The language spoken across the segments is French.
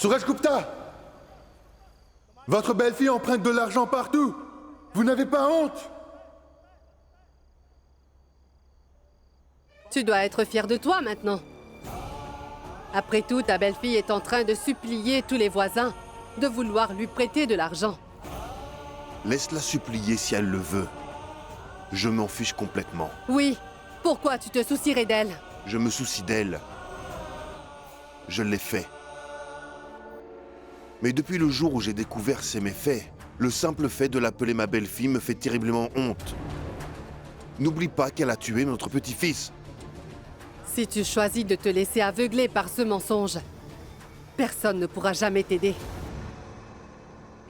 Suresh Gupta! Votre belle-fille emprunte de l'argent partout! Vous n'avez pas honte? Tu dois être fier de toi maintenant. Après tout, ta belle-fille est en train de supplier tous les voisins de vouloir lui prêter de l'argent. Laisse-la supplier si elle le veut. Je m'en fiche complètement. Oui, pourquoi tu te soucierais d'elle? Je me soucie d'elle. Je l'ai fait. Mais depuis le jour où j'ai découvert ces méfaits, le simple fait de l'appeler ma belle-fille me fait terriblement honte. N'oublie pas qu'elle a tué notre petit-fils. Si tu choisis de te laisser aveugler par ce mensonge, personne ne pourra jamais t'aider.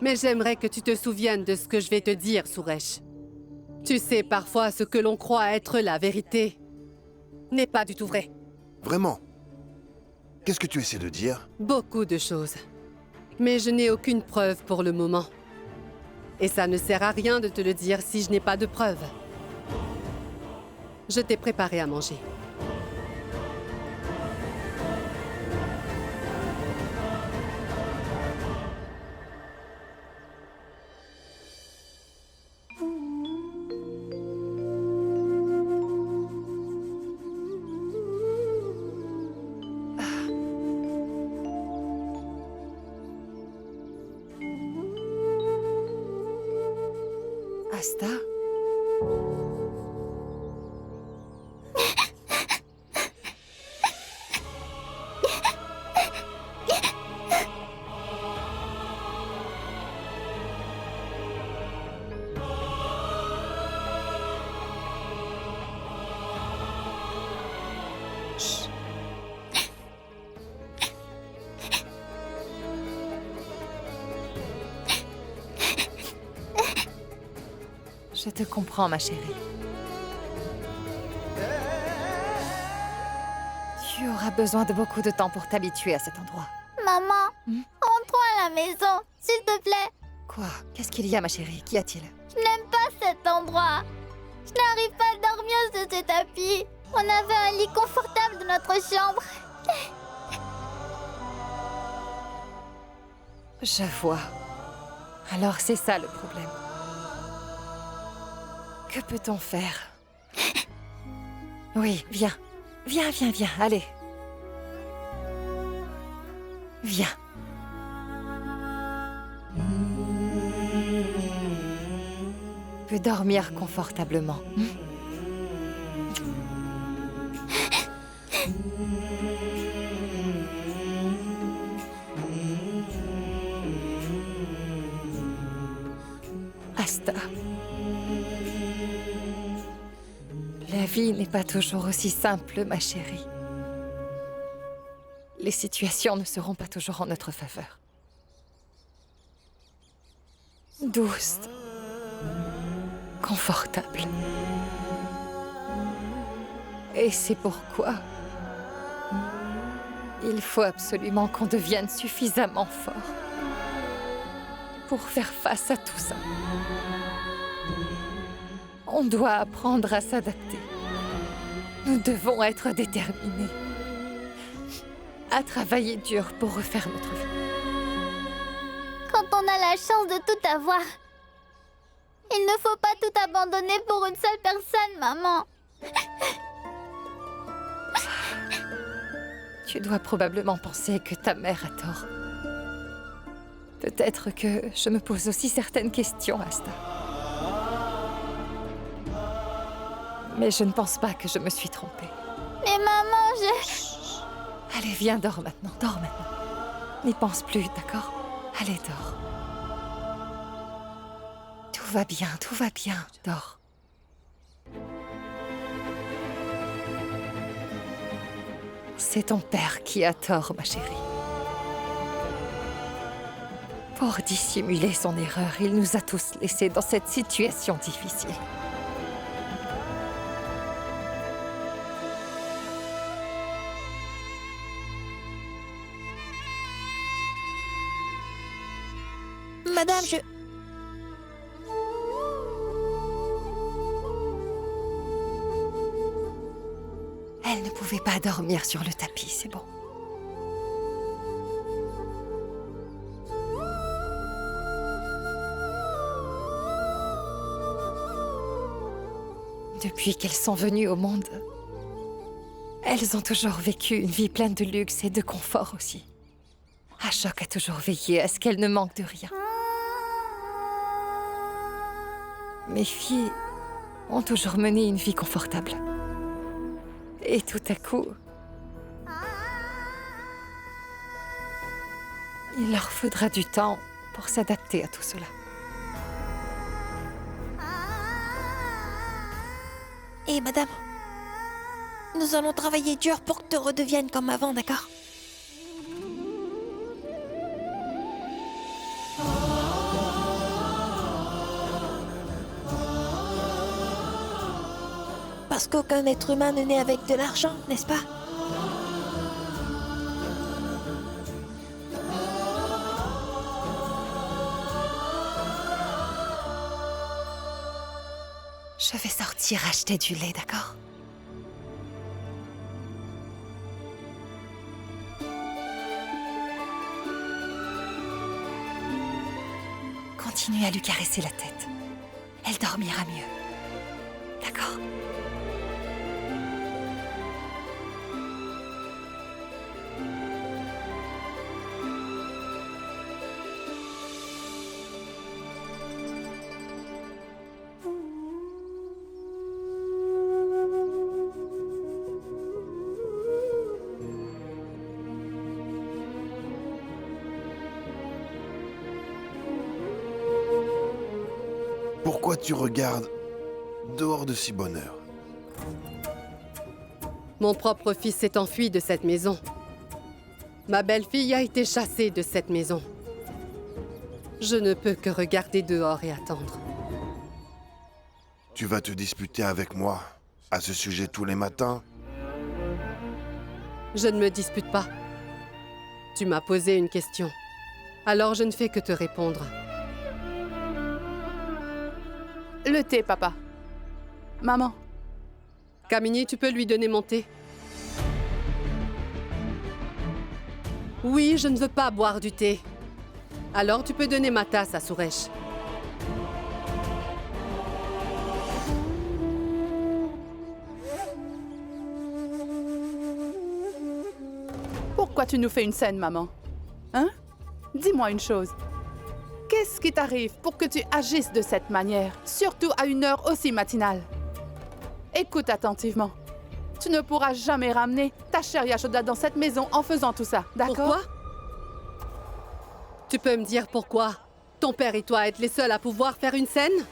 Mais j'aimerais que tu te souviennes de ce que je vais te dire, Suresh. Tu sais, parfois, ce que l'on croit être la vérité n'est pas du tout vrai. Vraiment? Qu'est-ce que tu essaies de dire? Beaucoup de choses. Mais je n'ai aucune preuve pour le moment. Et ça ne sert à rien de te le dire si je n'ai pas de preuves. Je t'ai préparé à manger. Asta? Je te comprends, ma chérie. Tu auras besoin de beaucoup de temps pour t'habituer à cet endroit. Maman, rentrons à la maison, s'il te plaît. Quoi? Qu'est-ce qu'il y a, ma chérie? Qu'y a-t-il? Je n'aime pas cet endroit. Je n'arrive pas à dormir sur ce tapis. On avait un lit confortable dans notre chambre. Je vois. Alors c'est ça le problème. Que peut-on faire? Oui, viens. Viens, viens, viens, allez. Viens. Tu peux dormir confortablement. Asta. La vie n'est pas toujours aussi simple, ma chérie. Les situations ne seront pas toujours en notre faveur. Douce. Confortable. Et c'est pourquoi il faut absolument qu'on devienne suffisamment fort pour faire face à tout ça. On doit apprendre à s'adapter. Nous devons être déterminés à travailler dur pour refaire notre vie. Quand on a la chance de tout avoir, il ne faut pas tout abandonner pour une seule personne, maman. Tu dois probablement penser que ta mère a tort. Peut-être que je me pose aussi certaines questions, Asta. Mais je ne pense pas que je me suis trompée. Mais maman, Allez, viens, dors maintenant, dors maintenant. N'y pense plus, d'accord? Allez, dors. Tout va bien, dors. C'est ton père qui a tort, ma chérie. Pour dissimuler son erreur, il nous a tous laissés dans cette situation difficile. madame, Elle ne pouvait pas dormir sur le tapis, c'est bon. Depuis qu'elles sont venues au monde, elles ont toujours vécu une vie pleine de luxe et de confort aussi. Ashok a toujours veillé à ce qu'elles ne manquent de rien. Mes filles ont toujours mené une vie confortable. Et tout à coup, il leur faudra du temps pour s'adapter à tout cela. Et madame, nous allons travailler dur pour que tu redeviennes comme avant, d'accord? Parce qu'aucun être humain ne naît avec de l'argent, n'est-ce pas? Je vais sortir acheter du lait, d'accord? Continue à lui caresser la tête. Elle dormira mieux. D'accord? Pourquoi tu regardes dehors de si bonne heure? Mon propre fils s'est enfui de cette maison. Ma belle-fille a été chassée de cette maison. Je ne peux que regarder dehors et attendre. Tu vas te disputer avec moi à ce sujet tous les matins? Je ne me dispute pas. Tu m'as posé une question. Alors je ne fais que te répondre. Le thé, papa. Maman. Kamini, tu peux lui donner mon thé? Oui, je ne veux pas boire du thé. Alors tu peux donner ma tasse à Suresh. Pourquoi tu nous fais une scène, maman? Hein? Dis-moi une chose. Qu'est-ce qui t'arrive pour que tu agisses de cette manière, surtout à une heure aussi matinale? Écoute attentivement. Tu ne pourras jamais ramener ta chère Yashoda dans cette maison en faisant tout ça, d'accord? Pourquoi? Tu peux me dire pourquoi ton père et toi êtes les seuls à pouvoir faire une scène?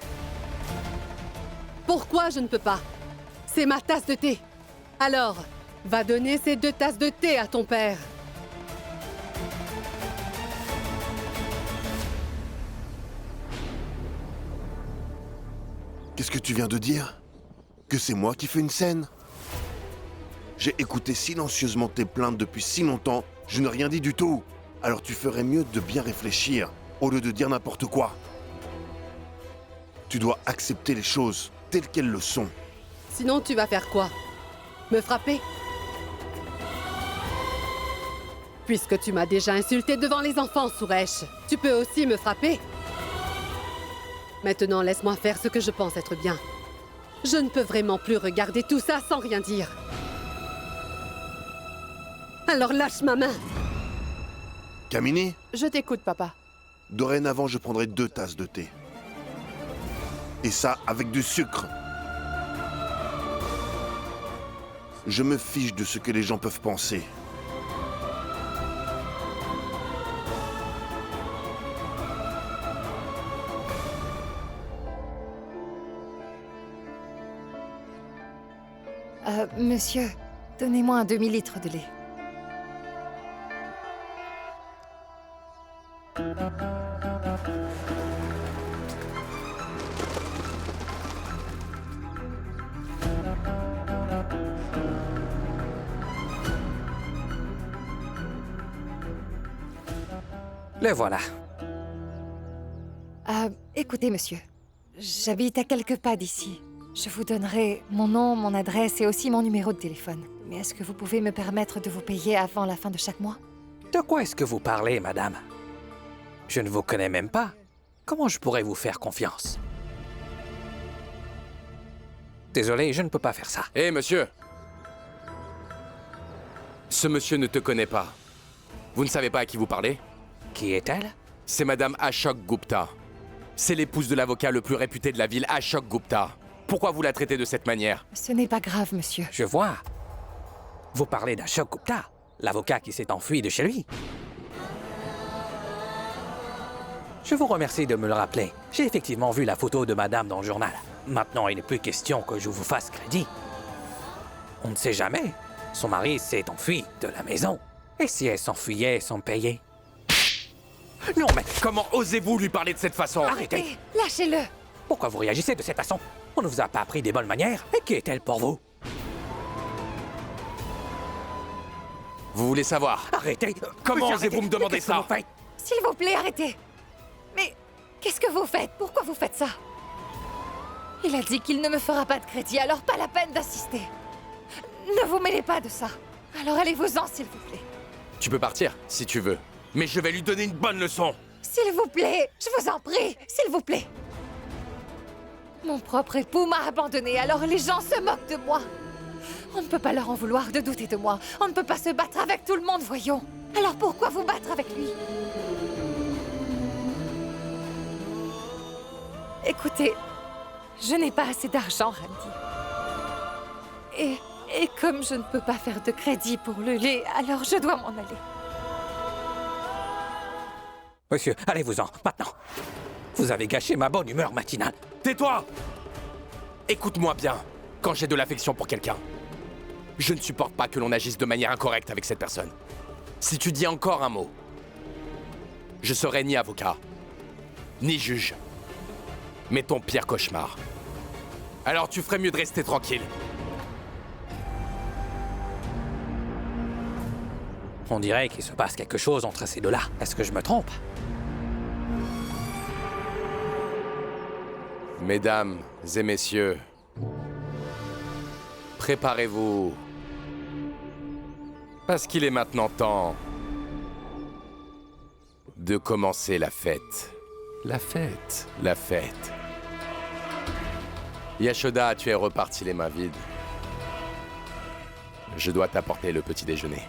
Pourquoi je ne peux pas? C'est ma tasse de thé. Alors, va donner ces 2 tasses de thé à ton père. Qu'est-ce que tu viens de dire? Que c'est moi qui fais une scène? J'ai écouté silencieusement tes plaintes depuis si longtemps, je n'ai rien dit du tout. Alors tu ferais mieux de bien réfléchir, au lieu de dire n'importe quoi. Tu dois accepter les choses telles qu'elles le sont. Sinon, tu vas faire quoi? Me frapper? Puisque tu m'as déjà insulté devant les enfants, Suresh, tu peux aussi me frapper. Maintenant, laisse-moi faire ce que je pense être bien. Je ne peux vraiment plus regarder tout ça sans rien dire. Alors lâche ma main. Kamini, Je t'écoute, papa. dorénavant je prendrai 2 tasses de thé. Et ça avec du sucre. Je me fiche de ce que les gens peuvent penser. Monsieur, donnez-moi un demi-litre de lait. Le voilà. Écoutez, monsieur, j'habite à quelques pas d'ici. Je vous donnerai mon nom, mon adresse et aussi mon numéro de téléphone. Mais est-ce que vous pouvez me permettre de vous payer avant la fin de chaque mois? De quoi est-ce que vous parlez, madame? Je ne vous connais même pas. Comment je pourrais vous faire confiance? Désolé, je ne peux pas faire ça. Hé, monsieur! Ce monsieur ne te connaît pas. Vous ne savez pas à qui vous parlez? Qui est-elle? C'est Madame Ashok Gupta. C'est l'épouse de l'avocat le plus réputé de la ville, Ashok Gupta. Pourquoi vous la traitez de cette manière? Ce n'est pas grave, monsieur. Je vois. Vous parlez d'Ashok Gupta, l'avocat qui s'est enfui de chez lui. Je vous remercie de me le rappeler. J'ai effectivement vu la photo de madame dans le journal. Maintenant, il n'est plus question que je vous fasse crédit. On ne sait jamais. Son mari s'est enfui de la maison. Et si elle s'enfuyait sans payer? Non, mais Comment osez-vous lui parler de cette façon? arrêtez! Lâchez-le. Pourquoi vous réagissez de cette façon? On ne vous a pas appris des bonnes manières. Et qui est-elle pour vous? Vous voulez savoir? Arrêtez! Comment Monsieur, osez-vous arrêtez. me demander Mais qu'est-ce que ça? vous faites? S'il vous plaît, arrêtez. Mais qu'est-ce que vous faites? Pourquoi vous faites ça? Il a dit qu'il ne me fera pas de crédit, alors pas la peine d'insister. Ne vous mêlez pas de ça. Alors allez-vous-en, s'il vous plaît. Tu peux partir, si tu veux. Mais je vais lui donner une bonne leçon. S'il vous plaît, je vous en prie, s'il vous plaît. Mon propre époux m'a abandonnée, alors les gens se moquent de moi. On ne peut pas leur en vouloir de douter de moi. On ne peut pas se battre avec tout le monde, voyons. Alors pourquoi vous battre avec lui? Écoutez, je n'ai pas assez d'argent, Randy. Et comme je ne peux pas faire de crédit pour le lait, alors je dois m'en aller. Monsieur, allez-vous-en, maintenant. Vous avez gâché ma bonne humeur matinale. Tais-toi! Écoute-moi bien. Quand j'ai de l'affection pour quelqu'un, je ne supporte pas que l'on agisse de manière incorrecte avec cette personne. Si tu dis encore un mot, je serai ni avocat, ni juge, mais ton pire cauchemar. Alors tu ferais mieux de rester tranquille. On dirait qu'il se passe quelque chose entre ces deux-là. Est-ce que je me trompe? Mesdames et messieurs, préparez-vous. Parce qu'il est maintenant temps de commencer la fête. La fête, la fête. Yashoda, tu es reparti les mains vides. Je dois t'apporter le petit déjeuner.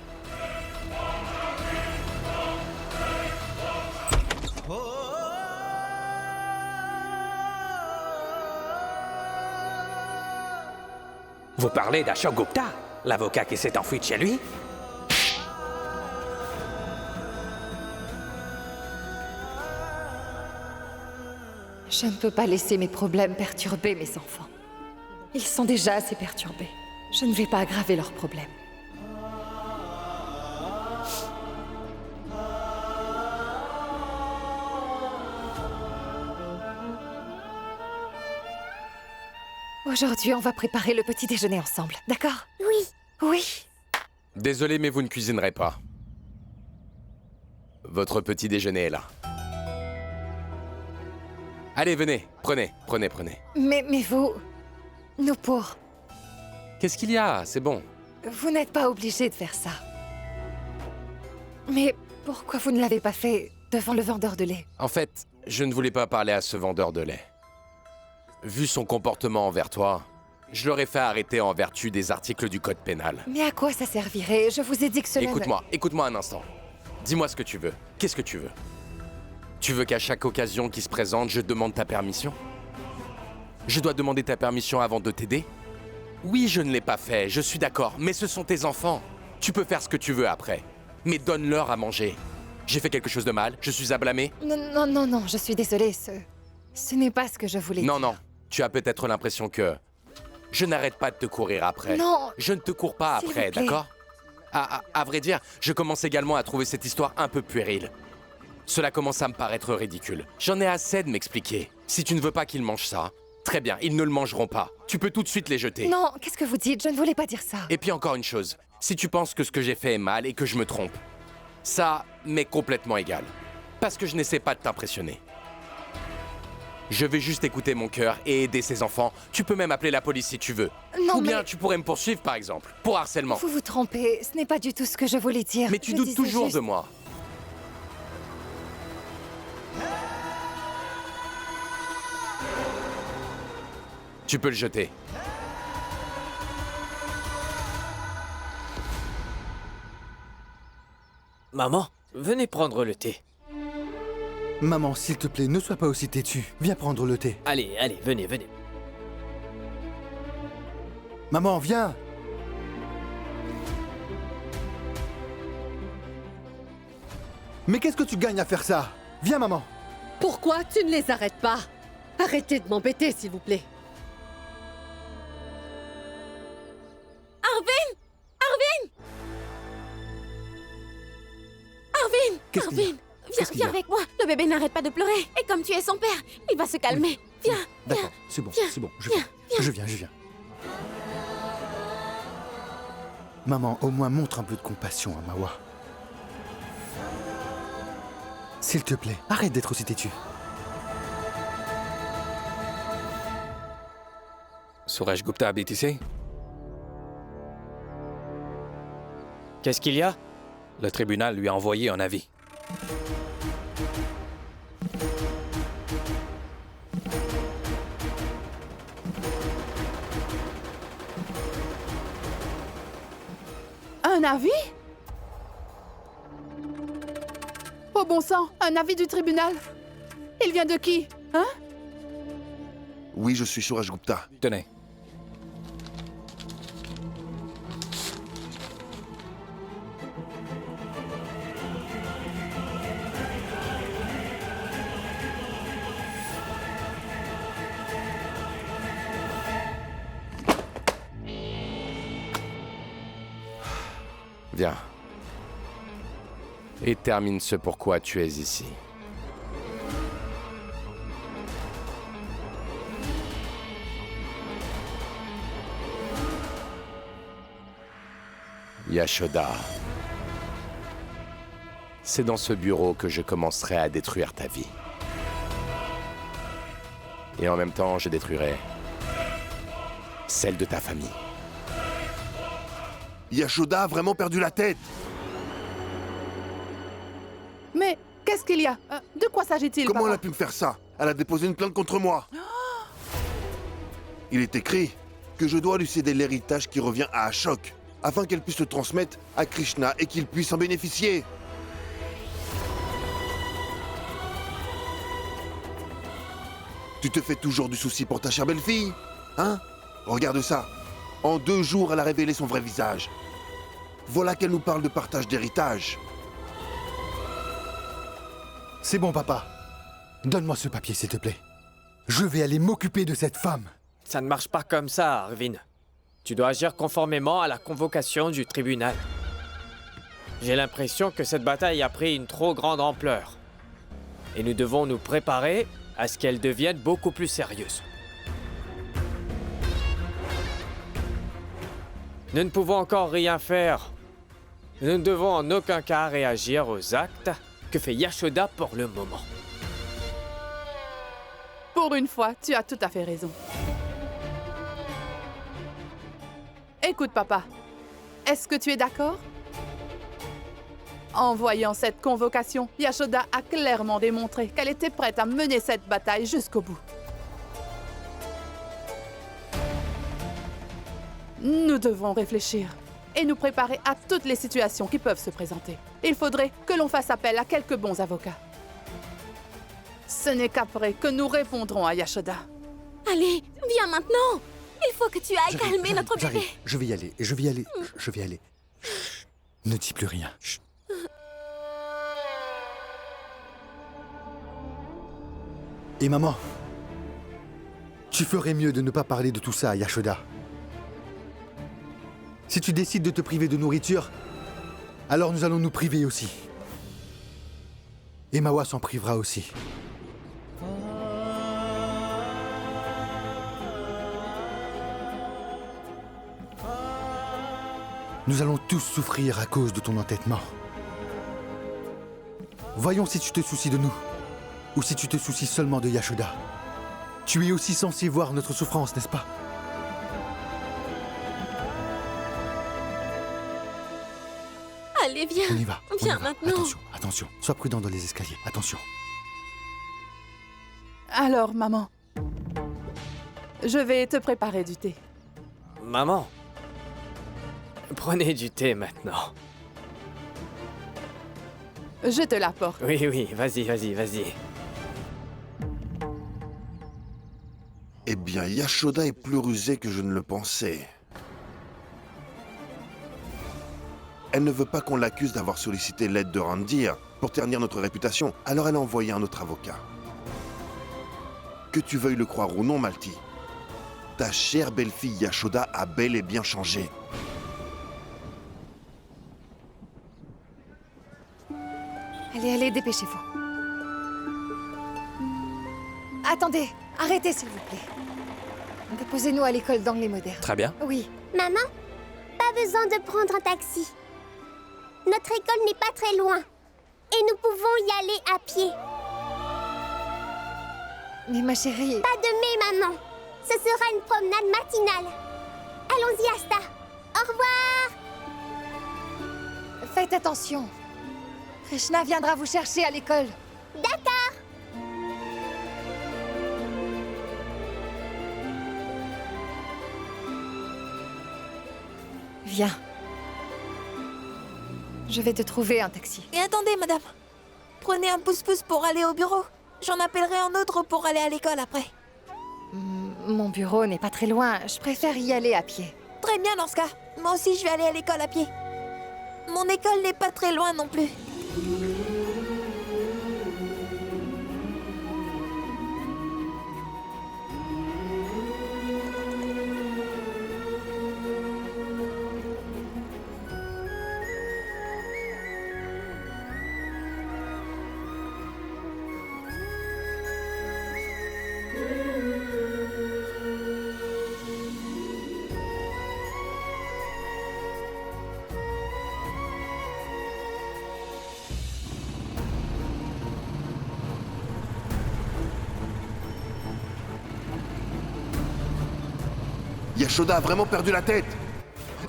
Vous parlez d'Ashok Gupta, l'avocat qui s'est enfui de chez lui? Je ne peux pas laisser mes problèmes perturber mes enfants. Ils sont déjà assez perturbés. Je ne vais pas aggraver leurs problèmes. Aujourd'hui, on va préparer le petit déjeuner ensemble, d'accord? Oui. Oui. Désolé, mais vous ne cuisinerez pas. Votre petit déjeuner est là. Allez, venez, prenez. Mais vous... Nous pour... Qu'est-ce qu'il y a? C'est bon. Vous n'êtes pas obligé de faire ça. Mais pourquoi vous ne l'avez pas fait devant le vendeur de lait? En fait, je ne voulais pas parler à ce vendeur de lait. Vu son comportement envers toi, je l'aurais fait arrêter en vertu des articles du code pénal. Mais à quoi ça servirait? Je vous ai dit que cela Écoute-moi un instant. Dis-moi ce que tu veux. Qu'est-ce que tu veux? Tu veux qu'à chaque occasion qui se présente, je demande ta permission? Je dois demander ta permission avant de t'aider? Oui, je ne l'ai pas fait, je suis d'accord, mais ce sont tes enfants. Tu peux faire ce que tu veux après. Mais donne-leur à manger. J'ai fait quelque chose de mal? Je suis à blâmer? Non, je suis désolée, ce n'est pas ce que je voulais dire. Non, tu as peut-être l'impression que... Je n'arrête pas de te courir après. Non. Je ne te cours pas S'il après, vous plaît. d'accord? À vrai dire, je commence également à trouver cette histoire un peu puérile. Cela commence à me paraître ridicule. J'en ai assez de m'expliquer. Si tu ne veux pas qu'ils mangent ça, très bien, ils ne le mangeront pas. Tu peux tout de suite les jeter. Non, qu'est-ce que vous dites? Je ne voulais pas dire ça. Et puis encore une chose, si tu penses que ce que j'ai fait est mal et que je me trompe, ça m'est complètement égal. Parce que je n'essaie pas de t'impressionner. Je vais juste écouter mon cœur et aider ces enfants. Tu peux même appeler la police si tu veux. Non, Ou bien mais- tu pourrais me poursuivre par exemple, pour harcèlement. Vous vous trompez, ce n'est pas du tout ce que je voulais dire. Mais tu Je doutes disais toujours juste- de moi. Tu peux le jeter. Maman, venez prendre le thé. Maman, s'il te plaît, ne sois pas aussi têtue. Viens prendre le thé. Allez, allez, venez, venez. Maman, viens. Mais qu'est-ce que tu gagnes à faire ça? Viens, maman. Pourquoi tu ne les arrêtes pas? Arrêtez de m'embêter, s'il vous plaît. Arvin! Arvin! Arvin! Qu'est-ce qu'il y a? Arvin! Viens, Qu'est-ce qu'il y viens a? avec moi. Le bébé n'arrête pas de pleurer. Et comme tu es son père, il va se calmer. Viens, D'accord, viens. c'est bon, viens, c'est bon. Je viens, viens. viens. Je viens. Maman, au moins montre un peu de compassion à Mawa. S'il te plaît, arrête d'être aussi têtue. Suresh Gupta habite ici? Qu'est-ce qu'il y a? Le tribunal lui a envoyé un avis. Un avis? Oh bon sang, un avis du tribunal? Il vient de qui? Hein? Oui, je suis Suraj Gupta. Tenez. Viens. Et termine ce pourquoi tu es ici. Yashoda. C'est dans ce bureau que je commencerai à détruire ta vie. Et en même temps, je détruirai celle de ta famille. Yashoda a vraiment perdu la tête. Mais qu'est-ce qu'il y a? De quoi s'agit-il, Comment papa? elle a pu me faire ça? Elle a déposé une plainte contre moi. Il est écrit que je dois lui céder l'héritage qui revient à Ashok, afin qu'elle puisse le transmettre à Krishna et qu'il puisse en bénéficier. Tu te fais toujours du souci pour ta chère belle-fille? Hein? Regarde ça. En 2 jours, elle a révélé son vrai visage. Voilà qu'elle nous parle de partage d'héritage. C'est bon, papa. Donne-moi ce papier, s'il te plaît. Je vais aller m'occuper de cette femme. Ça ne marche pas comme ça, Arvin. Tu dois agir conformément à la convocation du tribunal. J'ai l'impression que cette bataille a pris une trop grande ampleur. Et nous devons nous préparer à ce qu'elle devienne beaucoup plus sérieuse. Nous ne pouvons encore rien faire. Nous ne devons en aucun cas réagir aux actes que fait Yashoda pour le moment. Pour une fois, tu as tout à fait raison. Écoute, papa. Est-ce que tu es d'accord? En voyant cette convocation, Yashoda a clairement démontré qu'elle était prête à mener cette bataille jusqu'au bout. Nous devons réfléchir et nous préparer à toutes les situations qui peuvent se présenter. Il faudrait que l'on fasse appel à quelques bons avocats. Ce n'est qu'après que nous répondrons à Yashoda. Allez, viens maintenant. Il faut que tu ailles calmer notre bébé. J'arrive. Je vais y aller. Je vais y aller. Chut. Ne dis plus rien. Chut. Et maman, tu ferais mieux de ne pas parler de tout ça à Yashoda. Si tu décides de te priver de nourriture, alors nous allons nous priver aussi. Et Mawa s'en privera aussi. Nous allons tous souffrir à cause de ton entêtement. Voyons si tu te soucies de nous, ou si tu te soucies seulement de Yashoda. Tu es aussi censé voir notre souffrance, n'est-ce pas? Allez, viens. On y va. Viens maintenant. Attention, attention. Sois prudent dans les escaliers. Attention. Alors, maman, je vais te préparer du thé. Maman, prenez du thé maintenant. Je te l'apporte. Oui, oui, vas-y, vas-y, vas-y. Eh bien, Yashoda est plus rusée que je ne le pensais. Elle ne veut pas qu'on l'accuse d'avoir sollicité l'aide de Randir pour ternir notre réputation, alors elle a envoyé un autre avocat. Que tu veuilles le croire ou non, Malty, ta chère belle-fille Yashoda a bel et bien changé. Allez, allez, dépêchez-vous. Attendez, arrêtez s'il vous plaît. Déposez-nous à l'école d'anglais moderne. Très bien. Oui. Maman, pas besoin de prendre un taxi. Notre école n'est pas très loin. Et nous pouvons y aller à pied. Mais ma chérie... Pas de mais, maman. Ce sera une promenade matinale. Allons-y, Asta. Au revoir. Faites attention. Krishna viendra vous chercher à l'école. D'accord. Viens. Je vais te trouver un taxi. Et attendez, madame. Prenez un pouce-pouce pour aller au bureau. J'en appellerai un autre pour aller à l'école après. Mon bureau n'est pas très loin. Je préfère y aller à pied. Très bien dans ce cas. Moi aussi, je vais aller à l'école à pied. Mon école n'est pas très loin non plus. Yashoda a vraiment perdu la tête.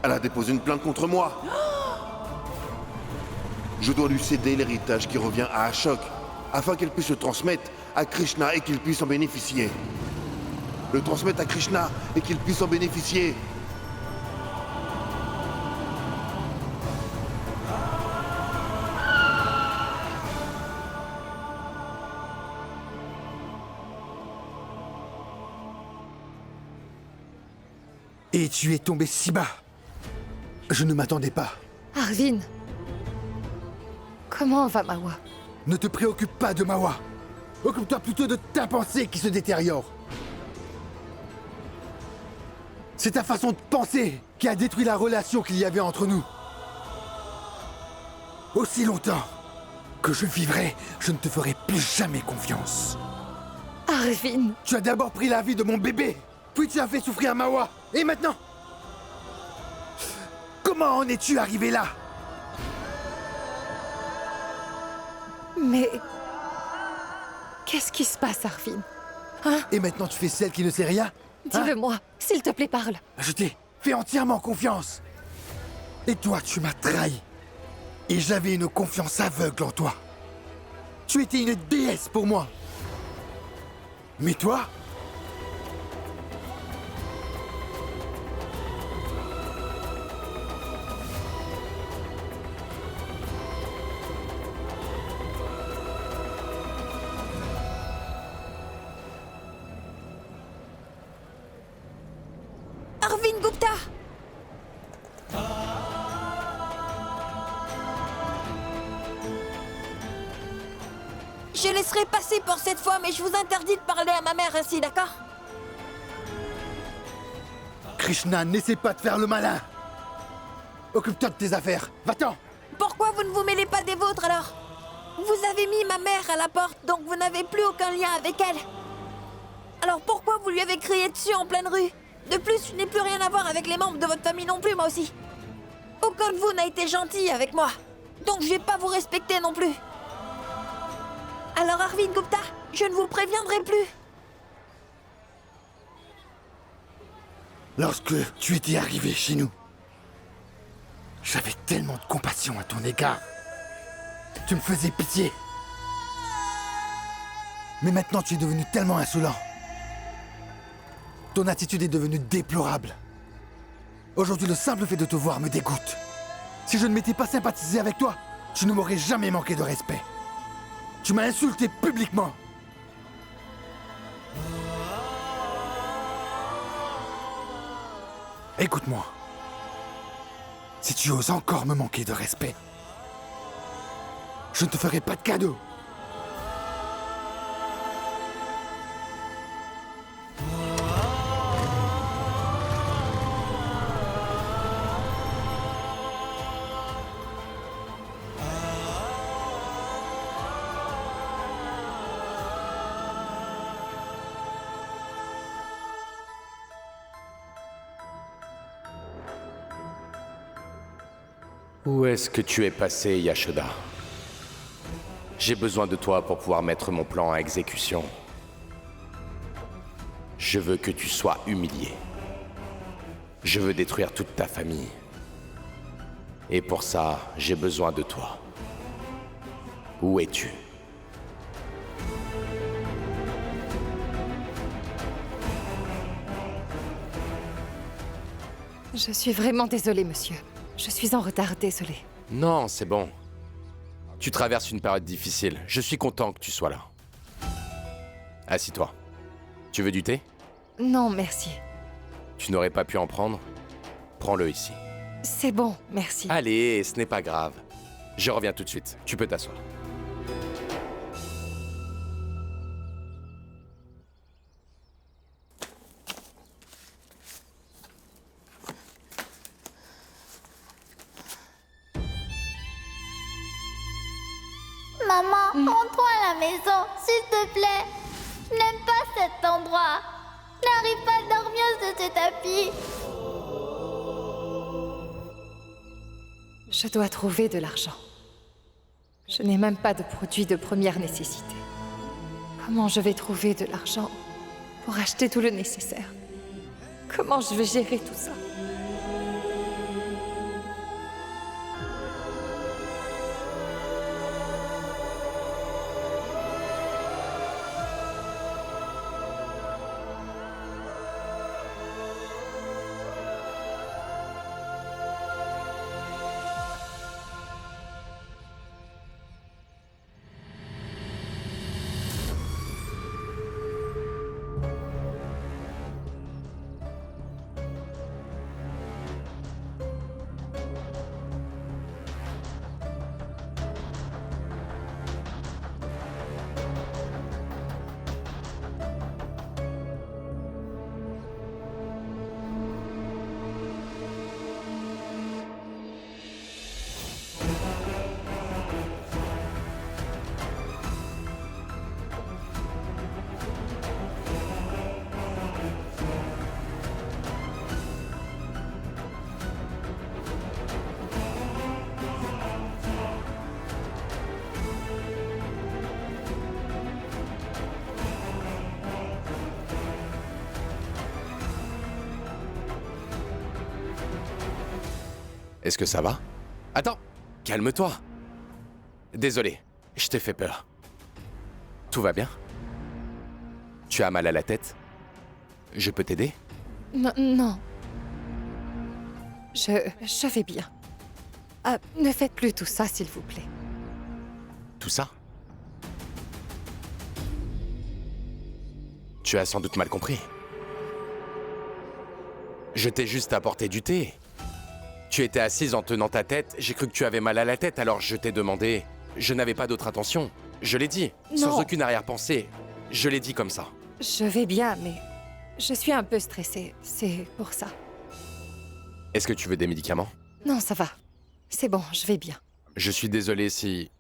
Elle a déposé une plainte contre moi. Je dois lui céder l'héritage qui revient à Ashok, afin qu'elle puisse le transmettre à Krishna et qu'il puisse en bénéficier. Le transmettre à Krishna et qu'il puisse en bénéficier. Et tu es tombé si bas. Je ne m'attendais pas. Arvin. Comment va Mawa? Ne te préoccupe pas de Mawa. Occupe-toi plutôt de ta pensée qui se détériore. C'est ta façon de penser qui a détruit la relation qu'il y avait entre nous. Aussi longtemps que je vivrai, je ne te ferai plus jamais confiance. Arvin. Tu as d'abord pris la vie de mon bébé, puis tu as fait souffrir Mawa. Et maintenant? Comment en es-tu arrivé là? Mais... qu'est-ce qui se passe, Arvin? Hein? Et maintenant tu fais celle qui ne sait rien? Dis-le-moi, s'il te plaît, parle. Je t'ai fait entièrement confiance. Et toi, tu m'as trahi. Et j'avais une confiance aveugle en toi. Tu étais une déesse pour moi. Mais toi... Arvin Gupta! Je laisserai passer pour cette fois, mais je vous interdis de parler à ma mère ainsi, d'accord? Krishna, n'essaie pas de faire le malin. Occupe-toi de tes affaires. Va-t'en. Pourquoi vous ne vous mêlez pas des vôtres alors? Vous avez mis ma mère à la porte, donc vous n'avez plus aucun lien avec elle. Alors pourquoi vous lui avez crié dessus en pleine rue? De plus, je n'ai plus rien à voir avec les membres de votre famille non plus, moi aussi. Aucun de vous n'a été gentil avec moi. Donc je vais pas vous respecter non plus. Alors Arvin Gupta, je ne vous préviendrai plus. Lorsque tu étais arrivé chez nous, j'avais tellement de compassion à ton égard. Tu me faisais pitié. Mais maintenant tu es devenu tellement insolent. Ton attitude est devenue déplorable. Aujourd'hui, le simple fait de te voir me dégoûte. Si je ne m'étais pas sympathisé avec toi, Tu ne m'aurais jamais manqué de respect. Tu m'as insulté publiquement. Écoute-moi. Si tu oses encore me manquer de respect, je ne te ferai pas de cadeau. Où est-ce que tu es passé, Yashoda? J'ai besoin de toi pour pouvoir mettre mon plan à exécution. Je veux que tu sois humilié. Je veux détruire toute ta famille. Et pour ça, j'ai besoin de toi. Où es-tu? Je suis vraiment désolée, monsieur. Je suis en retard, désolée. Non, c'est bon. Tu traverses une période difficile. Je suis content que tu sois là. Assis-toi. Tu veux du thé? Non, merci. Tu n'aurais pas pu en prendre? Prends-le ici. C'est bon, merci. Allez, ce n'est pas grave. Je reviens tout de suite. Tu peux t'asseoir. Maman, rentrons à la maison, s'il te plaît. Je n'aime pas cet endroit. Je n'arrive pas à dormir sur ce tapis. Je dois trouver de l'argent. Je n'ai même pas de produits de première nécessité. Comment je vais trouver de l'argent pour acheter tout le nécessaire? Comment je vais gérer tout ça? Est-ce que ça va? Attends, calme-toi. Désolé, je t'ai fait peur. Tout va bien? Tu as mal à la tête? Je peux t'aider? Non, non. Je vais bien. Ne faites plus tout ça, s'il vous plaît. Tout ça? Tu as sans doute mal compris. Je t'ai juste apporté du thé. Tu étais assise en tenant ta tête, j'ai cru que tu avais mal à la tête, alors je t'ai demandé. Je n'avais pas d'autre intention. Je l'ai dit, sans aucune arrière-pensée. Je l'ai dit comme ça. Je vais bien, mais je suis un peu stressée. C'est pour ça. Est-ce que tu veux des médicaments? Non, ça va. C'est bon, je vais bien. Je suis désolé si...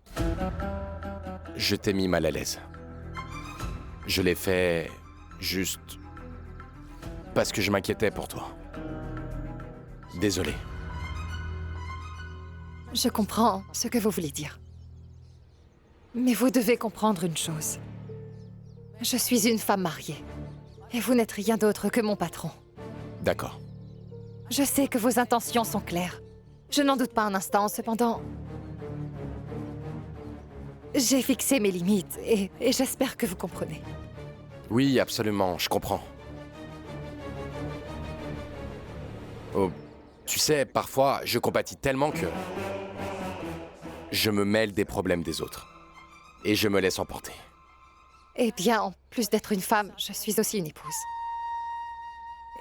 je t'ai mis mal à l'aise. Je l'ai fait... juste... parce que je m'inquiétais pour toi. Désolé. Je comprends ce que vous voulez dire. Mais vous devez comprendre une chose. Je suis une femme mariée. Et vous n'êtes rien d'autre que mon patron. D'accord. Je sais que vos intentions sont claires. Je n'en doute pas un instant, cependant... j'ai fixé mes limites et j'espère que vous comprenez. Oui, absolument, je comprends. Oh, tu sais, parfois, je compatis tellement que... Je me mêle des problèmes des autres. Et je me laisse emporter. Eh bien, en plus d'être une femme, je suis aussi une épouse.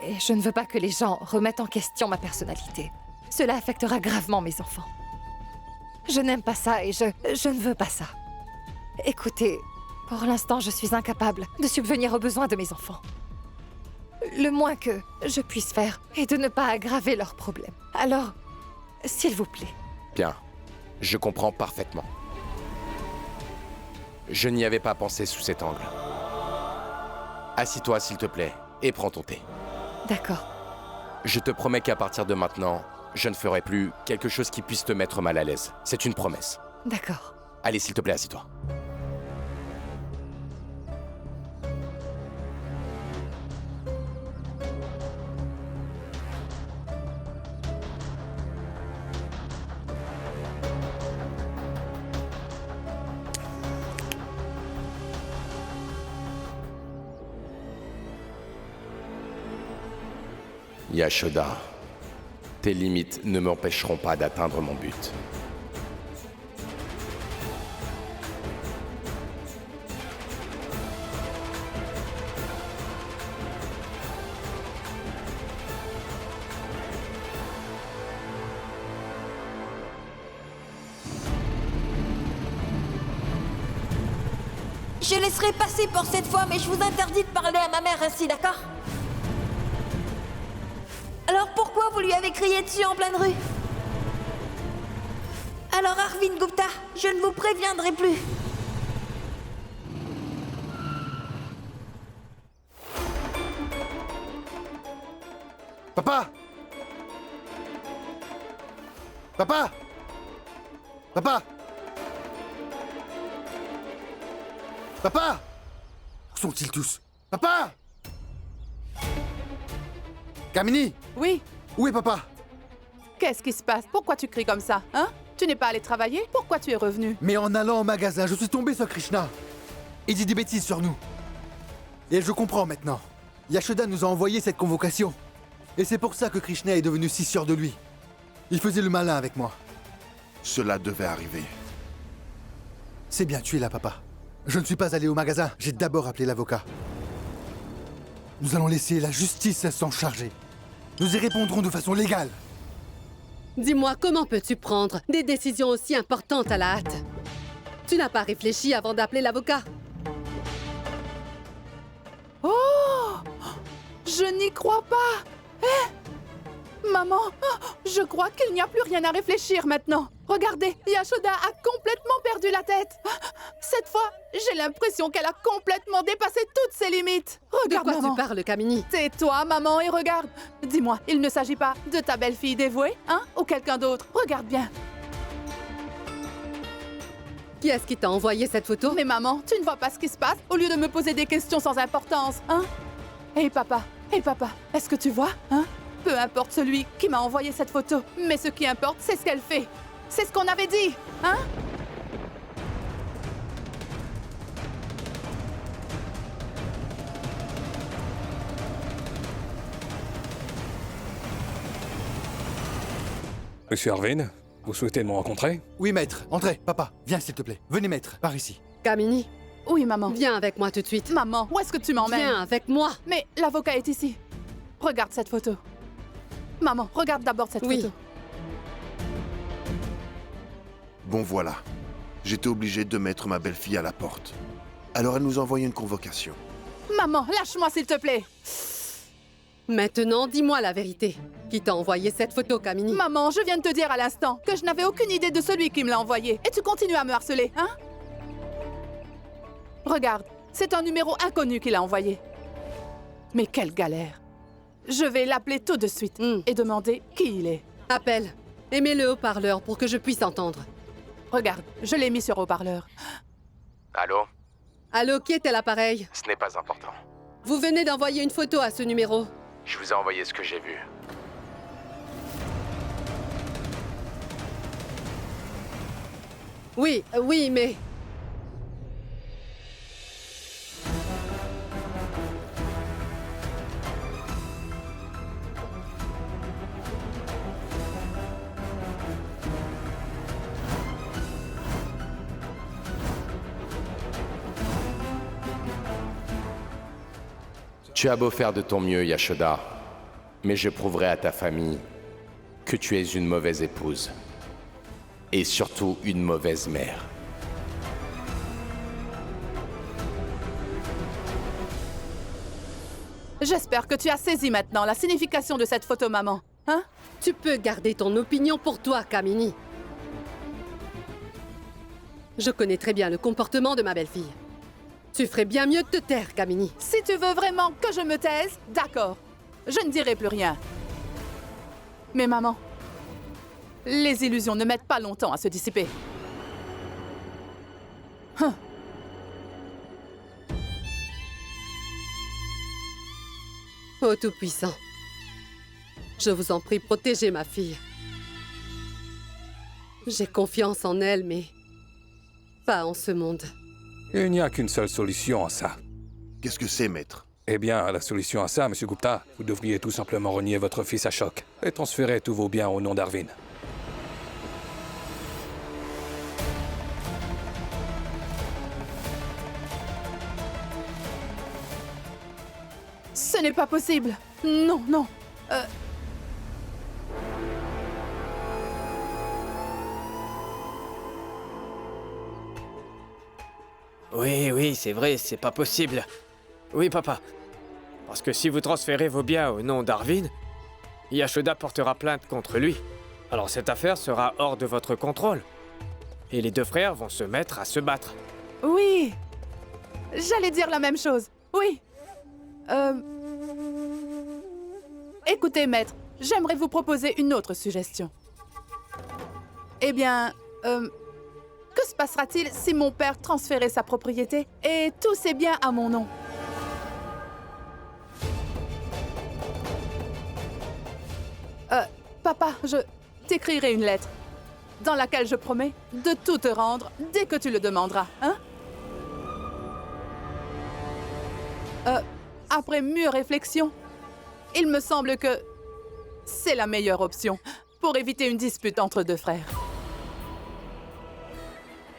Et je ne veux pas que les gens remettent en question ma personnalité. Cela affectera gravement mes enfants. Je n'aime pas ça et je ne veux pas ça. Écoutez, pour l'instant, je suis incapable de subvenir aux besoins de mes enfants. Le moins que je puisse faire est de ne pas aggraver leurs problèmes. Alors, s'il vous plaît. Bien, je comprends parfaitement. Je n'y avais pas pensé sous cet angle. Assis-toi, s'il te plaît, et prends ton thé. D'accord. Je te promets qu'à partir de maintenant, je ne ferai plus quelque chose qui puisse te mettre mal à l'aise. C'est une promesse. D'accord. Allez, s'il te plaît, assis-toi. Yashoda, tes limites ne m'empêcheront pas d'atteindre mon but. Je laisserai passer pour cette fois, mais je vous interdis de parler à ma mère ainsi, d'accord? Alors pourquoi vous lui avez crié dessus en pleine rue? Alors Arvind Gupta, je ne vous préviendrai plus. Papa! Papa! Papa! Papa! Où sont-ils tous? Papa! Kamini! Oui, Où est papa? qu'est-ce qui se passe? Pourquoi tu cries comme ça, hein? Tu n'es pas allé travailler? Pourquoi tu es revenu? Mais en allant au magasin, je suis tombé sur Krishna. Il dit des bêtises sur nous. Et je comprends maintenant. Yashoda nous a envoyé cette convocation. Et c'est pour ça que Krishna est devenu si sûr de lui. Il faisait le malin avec moi. Cela devait arriver. C'est bien, tu es là, papa. Je ne suis pas allé au magasin, j'ai d'abord appelé l'avocat. Nous allons laisser la justice s'en charger. Nous y répondrons de façon légale. Dis-moi, comment peux-tu prendre des décisions aussi importantes à la hâte? Tu n'as pas réfléchi avant d'appeler l'avocat? Oh! Je n'y crois pas! Maman, je crois qu'il n'y a plus rien à réfléchir maintenant. Regardez, Yashoda a complètement perdu la tête. Cette fois, j'ai l'impression qu'elle a complètement dépassé toutes ses limites. Regarde, De quoi maman. tu parles, Kamini? Tais-toi, maman, et regarde. Dis-moi, il ne s'agit pas de ta belle-fille dévouée, hein? Ou quelqu'un d'autre? Regarde bien. Qui est-ce qui t'a envoyé cette photo? Mais maman, tu ne vois pas ce qui se passe au lieu de me poser des questions sans importance, hein? Hé papa, est-ce que tu vois, hein? Peu importe celui qui m'a envoyé cette photo, mais ce qui importe, c'est ce qu'elle fait. C'est ce qu'on avait dit, hein? Monsieur Arvind, vous souhaitez me rencontrer? Oui, maître, entrez. Papa, viens s'il te plaît. Venez, maître, par ici. Kamini, Oui, maman. viens avec moi tout de suite. Maman, où est-ce que tu m'emmènes? Viens avec moi. Mais l'avocat est ici. Regarde cette photo. Maman, regarde d'abord cette Oui. photo. Bon voilà. J'étais obligé de mettre ma belle-fille à la porte. Alors elle nous a envoyé une convocation. Maman, lâche-moi s'il te plaît. Maintenant, dis-moi la vérité. Qui t'a envoyé cette photo, Kamini? Maman, je viens de te dire à l'instant que je n'avais aucune idée de celui qui me l'a envoyé. Et tu continues à me harceler, hein? Regarde, c'est un numéro inconnu qu'il a envoyé. Mais quelle galère. Je vais l'appeler tout de suite et demander qui il est. Appelle et mets le haut-parleur pour que je puisse entendre. Regarde, je l'ai mis sur haut-parleur. Allô? Allô, qui est à l'appareil? Ce n'est pas important. Vous venez d'envoyer une photo à ce numéro. Je vous ai envoyé ce que j'ai vu. Oui, mais... Tu as beau faire de ton mieux, Yashoda, mais je prouverai à ta famille que tu es une mauvaise épouse. Et surtout une mauvaise mère. J'espère que tu as saisi maintenant la signification de cette photo, maman. Hein? Tu peux garder ton opinion pour toi, Kamini. Je connais très bien le comportement de ma belle-fille. Tu ferais bien mieux de te taire, Kamini. Si tu veux vraiment que je me taise, d'accord. Je ne dirai plus rien. Mais maman, les illusions ne mettent pas longtemps à se dissiper. Hein. Ô Tout-Puissant, je vous en prie, protégez ma fille. J'ai confiance en elle, mais pas en ce monde. Il n'y a qu'une seule solution à ça. Qu'est-ce que c'est, maître? Eh bien, la solution à ça, Monsieur Gupta, vous devriez tout simplement renier votre fils Ashok et transférer tous vos biens au nom d'Arvind. Ce n'est pas possible. Non, non. Oui, c'est vrai, c'est pas possible. Oui, papa. Parce que si vous transférez vos biens au nom d'Arvind, Yashoda portera plainte contre lui. Alors cette affaire sera hors de votre contrôle. Et les deux frères vont se mettre à se battre. Oui. J'allais dire la même chose. Oui. Écoutez, maître, j'aimerais vous proposer une autre suggestion. Eh bien, que se passera-t-il si mon père transférait sa propriété et tous ses biens à mon nom? Papa, je t'écrirai une lettre dans laquelle je promets de tout te rendre dès que tu le demanderas, hein? Après mûre réflexion, il me semble que c'est la meilleure option pour éviter une dispute entre deux frères.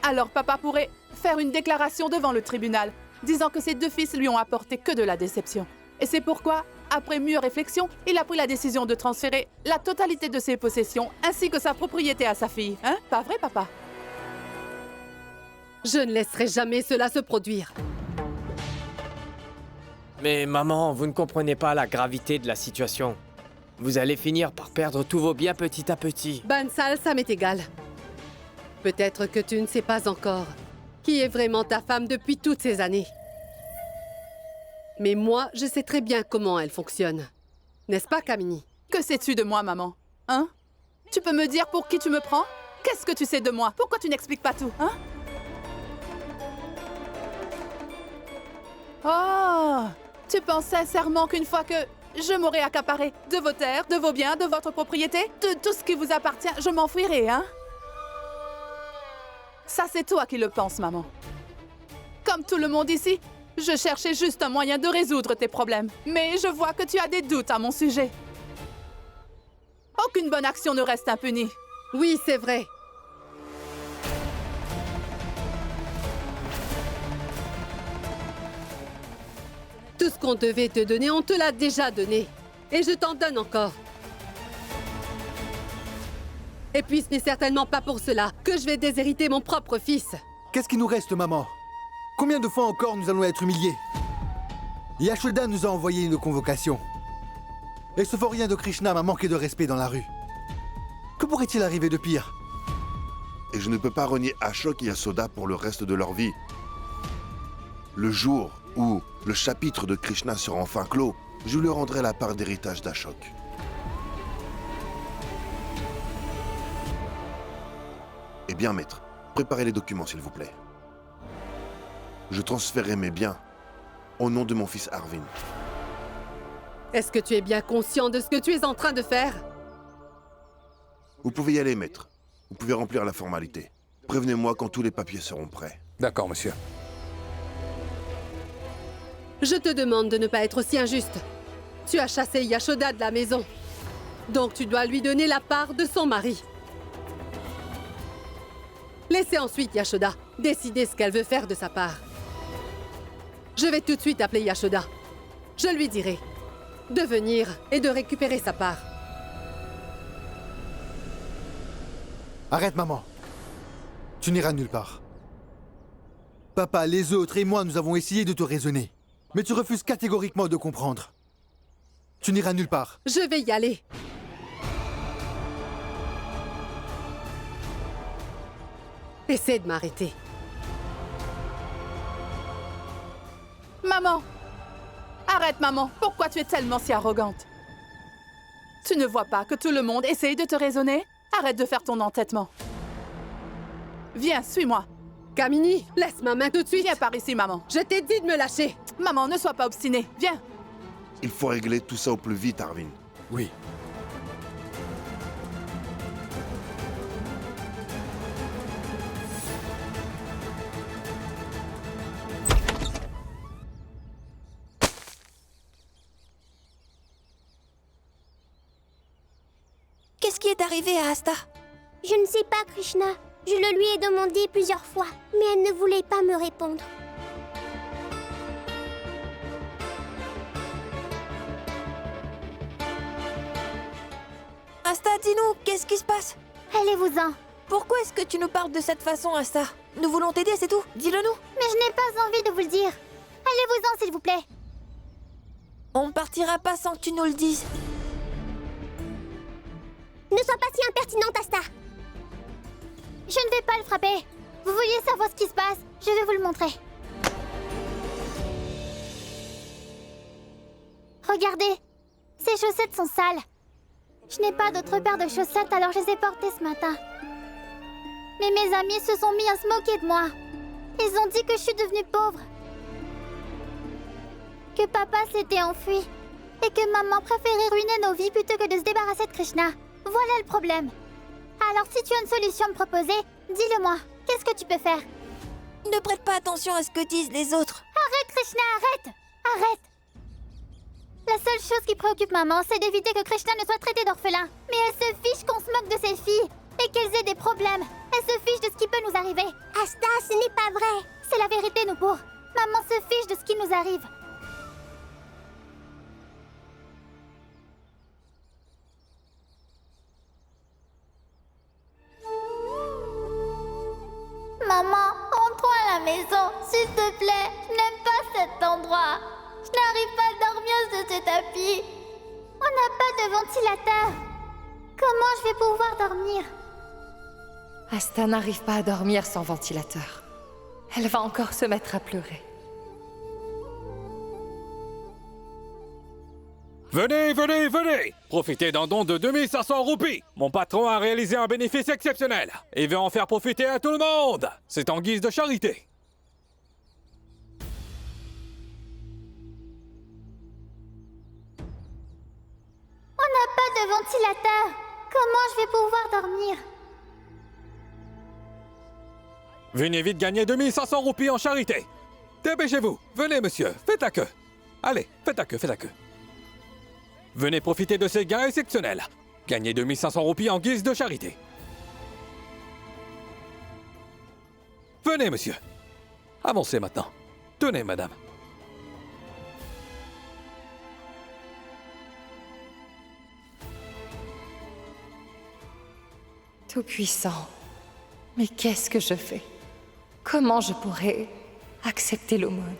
Alors papa pourrait faire une déclaration devant le tribunal, disant que ses deux fils lui ont apporté que de la déception. Et c'est pourquoi, après mûre réflexion, il a pris la décision de transférer la totalité de ses possessions ainsi que sa propriété à sa fille. Hein? Pas vrai, papa? Je ne laisserai jamais cela se produire. Mais maman, vous ne comprenez pas la gravité de la situation. Vous allez finir par perdre tous vos biens petit à petit. Bansal, ça m'est égal. Peut-être que tu ne sais pas encore qui est vraiment ta femme depuis toutes ces années. Mais moi, je sais très bien comment elle fonctionne. N'est-ce pas, Kamini? Que sais-tu de moi, maman? Hein? Tu peux me dire pour qui tu me prends? Qu'est-ce que tu sais de moi? Pourquoi tu n'expliques pas tout, hein? Oh! Tu penses sincèrement qu'une fois que je m'aurai accaparé de vos terres, de vos biens, de votre propriété, de tout ce qui vous appartient, je m'enfuirai, hein? Ça, c'est toi qui le penses, maman. Comme tout le monde ici, je cherchais juste un moyen de résoudre tes problèmes. Mais je vois que tu as des doutes à mon sujet. Aucune bonne action ne reste impunie. Oui, c'est vrai. Tout ce qu'on devait te donner, on te l'a déjà donné. Et je t'en donne encore. Et puis ce n'est certainement pas pour cela que je vais déshériter mon propre fils. Qu'est-ce qui nous reste, maman? Combien de fois encore nous allons être humiliés? Yashoda nous a envoyé une convocation. Et ce vaurien de Krishna m'a manqué de respect dans la rue. Que pourrait-il arriver de pire? Et je ne peux pas renier Ashok et Yashoda pour le reste de leur vie. Le jour où le chapitre de Krishna sera enfin clos, je lui rendrai la part d'héritage d'Ashok. Eh bien, maître, préparez les documents, s'il vous plaît. Je transférerai mes biens au nom de mon fils Arvind. Est-ce que tu es bien conscient de ce que tu es en train de faire? Vous pouvez y aller, maître. Vous pouvez remplir la formalité. Prévenez-moi quand tous les papiers seront prêts. D'accord, monsieur. Je te demande de ne pas être aussi injuste. Tu as chassé Yashoda de la maison. Donc tu dois lui donner la part de son mari. Laissez ensuite Yashoda décider ce qu'elle veut faire de sa part. Je vais tout de suite appeler Yashoda. Je lui dirai de venir et de récupérer sa part. Arrête, maman. Tu n'iras nulle part. Papa, les autres et moi, nous avons essayé de te raisonner. Mais tu refuses catégoriquement de comprendre. Tu n'iras nulle part. Je vais y aller. Essaie de m'arrêter. Maman! Arrête, maman! Pourquoi tu es tellement si arrogante? Tu ne vois pas que tout le monde essaye de te raisonner? Arrête de faire ton entêtement. Viens, suis-moi. Kamini, laisse ma main tout de suite. Viens par ici, maman. Je t'ai dit de me lâcher. Maman, ne sois pas obstinée. Viens. Il faut régler tout ça au plus vite, Arvin. Oui. Qu'est-ce qui est arrivé à Asta? Je ne sais pas, Krishna. Je le lui ai demandé plusieurs fois, mais elle ne voulait pas me répondre. Asta, dis-nous, qu'est-ce qui se passe? Allez-vous-en. Pourquoi est-ce que tu nous parles de cette façon, Asta? Nous voulons t'aider, c'est tout. Dis-le-nous. Mais je n'ai pas envie de vous le dire. Allez-vous-en, s'il vous plaît. On ne partira pas sans que tu nous le dises. Ne sois pas si impertinente, Asta. Je ne vais pas le frapper. Vous vouliez savoir ce qui se passe? Je vais vous le montrer. Regardez. Ces chaussettes sont sales. Je n'ai pas d'autre paire de chaussettes, alors je les ai portées ce matin. Mais mes amis se sont mis à se moquer de moi. Ils ont dit que je suis devenue pauvre. Que papa s'était enfui. Et que maman préférait ruiner nos vies plutôt que de se débarrasser de Krishna. Voilà le problème. Alors si tu as une solution à me proposer, dis-le-moi. Qu'est-ce que tu peux faire? Ne prête pas attention à ce que disent les autres. Arrête, Krishna, arrête! Arrête! La seule chose qui préoccupe maman, c'est d'éviter que Krishna ne soit traité d'orphelin. Mais elle se fiche qu'on se moque de ses filles et qu'elles aient des problèmes. Elle se fiche de ce qui peut nous arriver. Asta, ce n'est pas vrai. C'est la vérité, Nupur. Maman se fiche de ce qui nous arrive. Maman, rentrons à la maison, s'il te plaît. Je n'aime pas cet endroit. Je n'arrive pas à dormir sur ce tapis. On n'a pas de ventilateur. Comment je vais pouvoir dormir? Asta n'arrive pas à dormir sans ventilateur. Elle va encore se mettre à pleurer. Venez, venez, venez! Profitez d'un don de 2500 roupies! Mon patron a réalisé un bénéfice exceptionnel et veut en faire profiter à tout le monde! C'est en guise de charité. On n'a pas de ventilateur. Comment je vais pouvoir dormir? Venez vite gagner 2500 roupies en charité! Dépêchez-vous! Venez, monsieur, faites la queue! Allez, faites la queue, faites la queue! Venez profiter de ces gains exceptionnels. Gagnez 2500 roupies en guise de charité. Venez, monsieur. Avancez maintenant. Tenez, madame. Tout-puissant. Mais qu'est-ce que je fais? Comment je pourrais accepter l'aumône?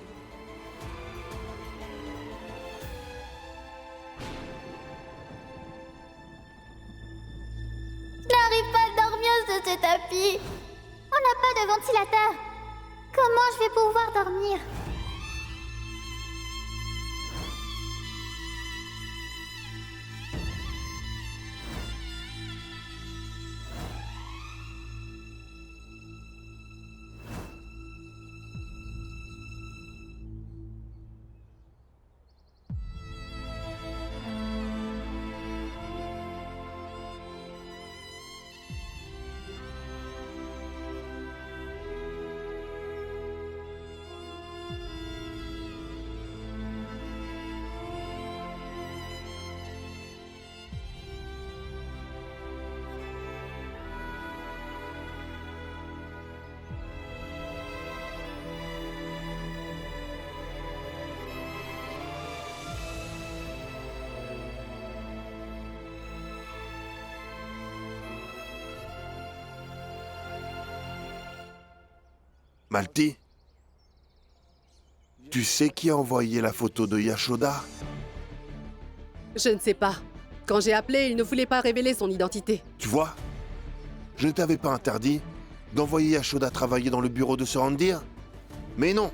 Je n'arrive pas à dormir sur ce tapis. On n'a pas de ventilateur. Comment je vais pouvoir dormir? Malti, tu sais qui a envoyé la photo de Yashoda? Je ne sais pas. Quand j'ai appelé, il ne voulait pas révéler son identité. Tu vois, je ne t'avais pas interdit d'envoyer Yashoda travailler dans le bureau de Sorandir? Mais non,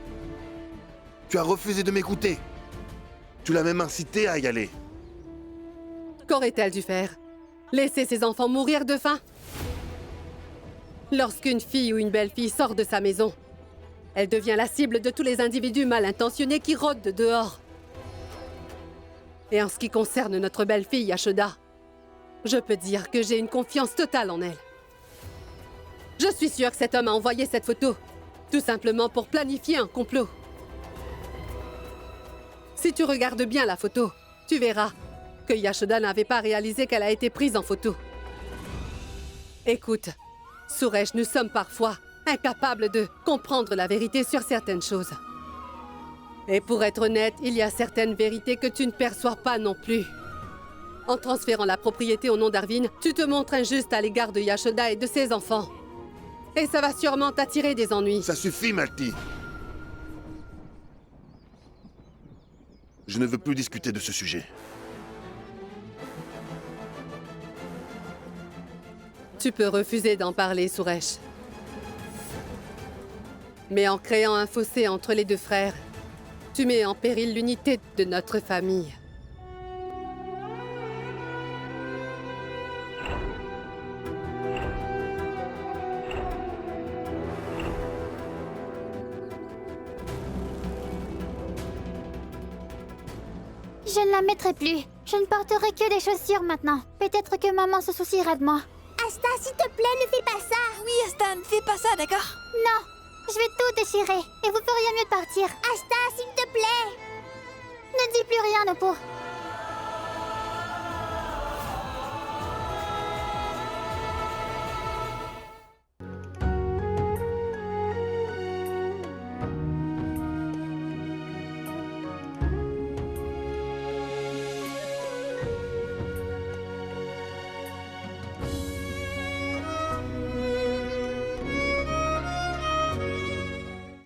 tu as refusé de m'écouter. Tu l'as même incité à y aller. Qu'aurait-elle dû faire? Laisser ses enfants mourir de faim? Lorsqu'une fille ou une belle-fille sort de sa maison, elle devient la cible de tous les individus mal intentionnés qui rôdent de dehors. Et en ce qui concerne notre belle-fille Yashoda, je peux dire que j'ai une confiance totale en elle. Je suis sûre que cet homme a envoyé cette photo, tout simplement pour planifier un complot. Si tu regardes bien la photo, tu verras que Yashoda n'avait pas réalisé qu'elle a été prise en photo. Écoute, Suresh, nous sommes parfois incapables de comprendre la vérité sur certaines choses. Et pour être honnête, il y a certaines vérités que tu ne perçois pas non plus. En transférant la propriété au nom d'Arvin, tu te montres injuste à l'égard de Yashoda et de ses enfants. Et ça va sûrement t'attirer des ennuis. Ça suffit, Malti. Je ne veux plus discuter de ce sujet. Tu peux refuser d'en parler, Suresh. Mais en créant un fossé entre les deux frères, tu mets en péril l'unité de notre famille. Je ne la mettrai plus. Je ne porterai que des chaussures maintenant. Peut-être que maman se souciera de moi. Asta, s'il te plaît, ne fais pas ça. Oui, Asta, ne fais pas ça, d'accord? Non, je vais tout déchirer et vous feriez mieux de partir. Asta, s'il te plaît. Ne dis plus rien, Nopo.